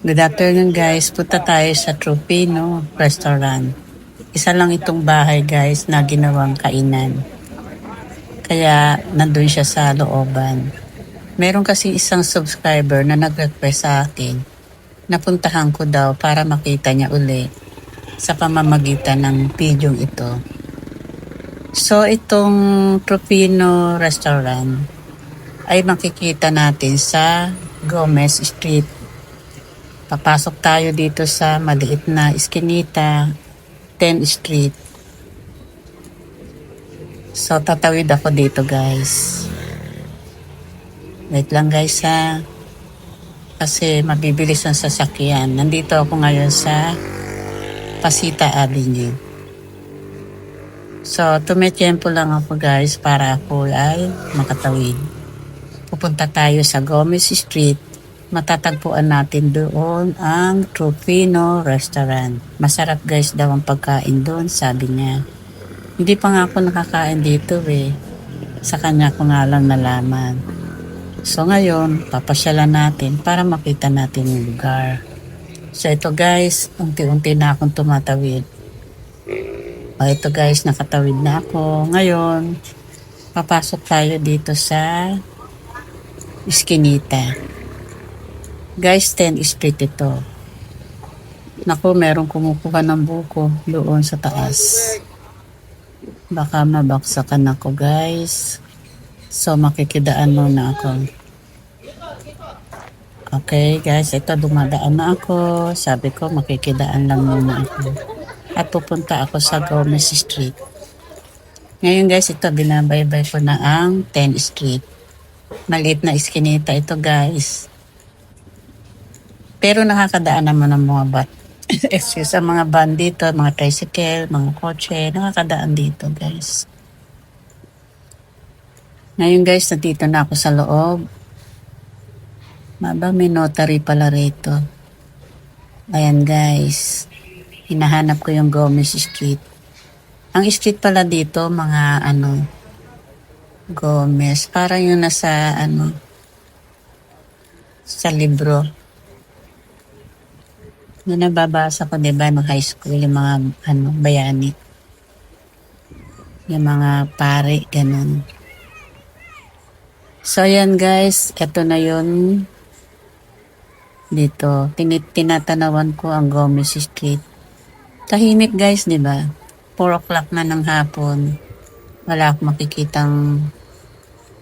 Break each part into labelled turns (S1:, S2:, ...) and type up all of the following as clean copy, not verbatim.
S1: Good afternoon guys, punta tayo sa Tropino Restaurant. Isa lang itong bahay guys na ginawang kainan. Kaya nandun siya sa looban. Meron kasi isang subscriber na nag-request sa akin. Napuntahan ko daw para makita niya uli sa pamamagitan ng video ito. So itong Tropino Restaurant ay makikita natin sa Gomez Street. Papasok tayo dito sa maliit na iskinita, 10th Street. So, tatawid ako dito guys. Wait lang guys ha. Kasi mabibilis ang sasakyan. Nandito ako ngayon sa Pasita Avenue. So, tumetiyempo lang ako guys para ako ay makatawid. Pupunta tayo sa Gomez Street. Matatagpuan natin doon ang Tropino Restaurant. Masarap guys daw ang pagkain doon, sabi niya. Hindi pa nga ako nakakain dito eh. Sa kanya ko nga lang nalaman. So ngayon, papasyalan natin para makita natin yung lugar. So ito guys, unti-unti na akong tumatawid. O ito guys, nakatawid na ako. Ngayon, papasok tayo dito sa Iskinita. Guys, 10th Street ito. Naku, merong kumukuha ng buko doon sa taas. Baka mabaksakan ako guys. So makikidaan muna ako. Okay guys, ito dumadaan na ako. Sabi ko makikidaan lang muna ako. At pupunta ako sa Gomez Street. Ngayon guys, ito binabaybay ko na ang 10th Street. Maliit na iskinita ito guys. Pero nakakadaan naman ang mga excuse, ang mga van dito, mga tricycle, mga kotse, nakakadaan dito guys. Ngayon guys, nandito na ako sa loob. May notary pala rito. Ayan guys, hinahanap ko yung Gomez Street. Ang street pala dito, mga Gomez, parang yung nasa sa libro. Na nababasa ko, diba, nung high school, yung mga, bayani. Yung mga pare, ganun. So, ayan guys, eto na yun. Dito, tinatanawan ko ang Gomez Street. Tahimik guys, diba? 4 o'clock na ng hapon. Wala akong makikitang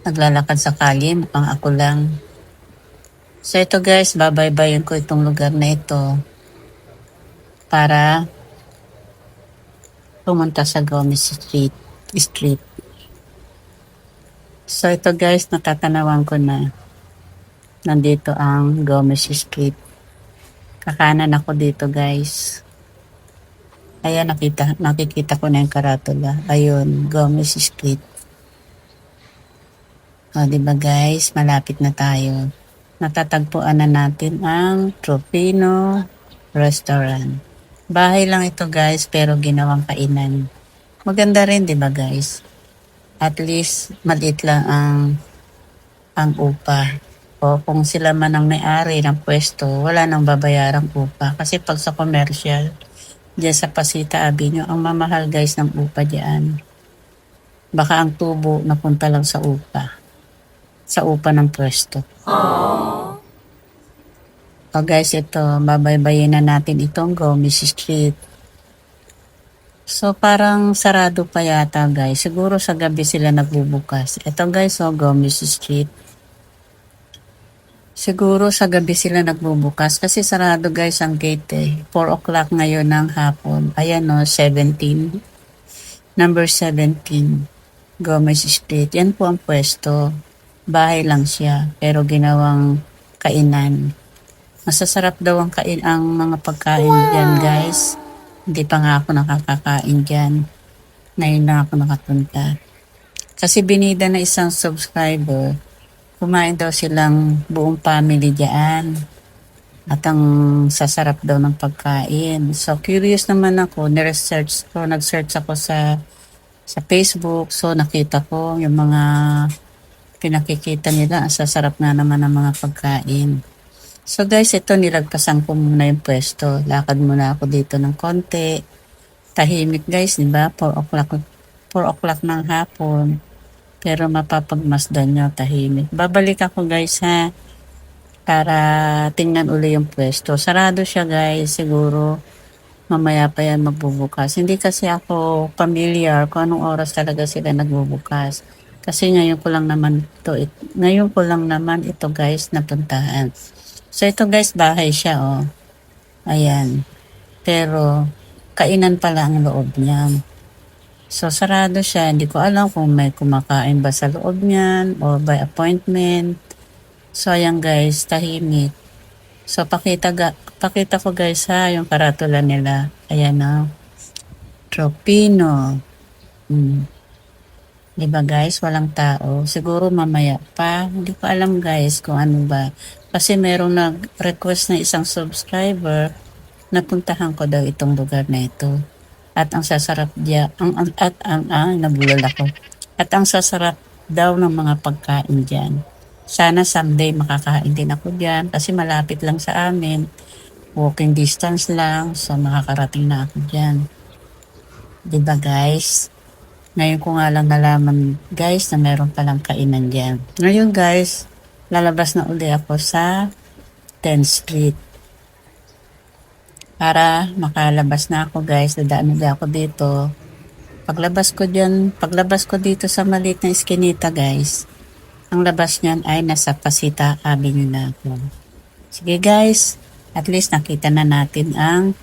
S1: naglalakad sa kalye, mukhang ako lang. So, ito guys, babaybayin ko itong lugar na ito para pumunta sa Gomez Street. So ito guys, natatanawan ko na. Nandito ang Gomez Street. Kakanan ako dito guys. Ayan, nakikita ko na yung karatula. Ayun, Gomez Street. O, diba guys, malapit na tayo. Natatagpuan na natin ang Tropino Restaurant. Bahay lang ito guys, pero ginawang kainan. Maganda rin, di ba guys? At least, maliit lang ang upa. O kung sila man ang may-ari ng pwesto, wala nang babayarang upa. Kasi pag sa commercial, dyan sa Pasita Avenue, ang mamahal guys ng upa dyan. Baka ang tubo napunta lang sa upa. Sa upa ng pwesto. Aww. O guys, ito, babaybayin na natin itong Gomez Street. So, parang sarado pa yata guys. Siguro sa gabi sila nagbubukas. Ito guys, Gomez Street. Siguro sa gabi sila nagbubukas kasi sarado guys ang gate eh. 4 o'clock ngayon ng hapon. Ayan 17. Number 17. Gomez Street. Yan po ang pwesto. Bahay lang siya, pero ginawang kainan. Masasarap daw ang mga pagkain dyan guys. Hindi pa nga ako nakakakain dyan. Ngayon lang ako nakapunta. Kasi binida na isang subscriber, kumain daw silang buong family dyan. At ang sasarap daw ng pagkain. So curious naman ako, nag-search ako sa Facebook. So nakita ko yung mga pinakikita nila, ang sasarap nga naman ng mga pagkain. So guys, ito nilagpasan ko muna yung pwesto. Lakad muna ako dito ng konti. Tahimik guys, di ba? 4 o'clock ng hapon. Pero mapapagmasdan nyo, tahimik. Babalik ako guys ha, para tingnan uli yung pwesto. Sarado siya guys, siguro mamaya pa yan magbubukas. Hindi kasi ako familiar kung anong oras talaga sila nagbubukas. Kasi ngayon ko lang naman ito guys napuntahan. So ito guys, bahay siya oh. Ayan. Pero kainan pala ang loob niyan. So sarado siya. Hindi ko alam kung may kumakain ba sa loob niyan or by appointment. So ayan guys, tahimik. So pakita ko guys ha, yung karatula nila. Ayan na. Tropino. Diba guys, walang tao. Siguro mamaya pa. Hindi ko alam guys kung ano ba. Kasi merong nag-request na isang subscriber na puntahan ko daw itong lugar na ito. At ang sasarap nabulol ako. At ang sasarap daw ng mga pagkain dyan. Sana someday makakain din ako dyan kasi malapit lang sa amin. Walking distance lang, so makakarating na ako dyan. Diba guys? Ngayon ko nga lang nalaman guys na meron palang kainan dyan. Ngayon guys, lalabas na uli ako sa 10th Street. Para makalabas na ako guys, dadaan na ako dito. Paglabas ko dito sa maliit na iskinita guys, ang labas niyan ay nasa Pasita Avenue na ako. Sige guys, at least nakita na natin ang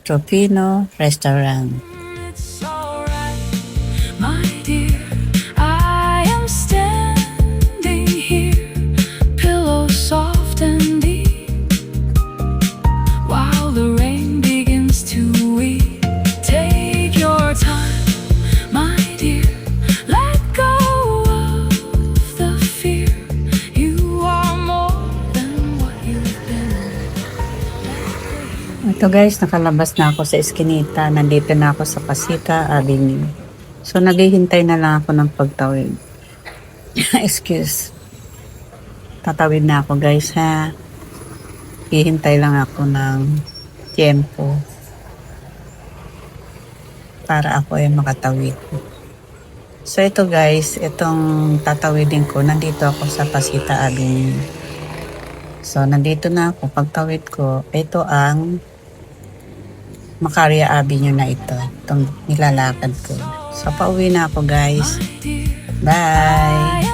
S1: Tropino Restaurant.
S2: It's alright, my dear. I am standing here, pillow soft and deep, while the rain begins to weep. Take your time, my dear. Let go of the fear. You are more than what you've been.
S1: Ito guys, nakalabas na ako sa iskinita. Nandito na ako sa Pasita Avenue. So, naghihintay na lang ako ng pagtawid. Excuse. Tatawid na ako guys ha. Hihintay lang ako ng tiempo para ako ay makatawid. So, ito guys, itong tatawidin ko, nandito ako sa Pasita Avenue. So, nandito na ako. Pagtawid ko, ito ang Macaria Avenue na ito. Itong nilalakad ko. So, pauwi na ako guys.
S2: My dear,
S1: Bye!
S2: I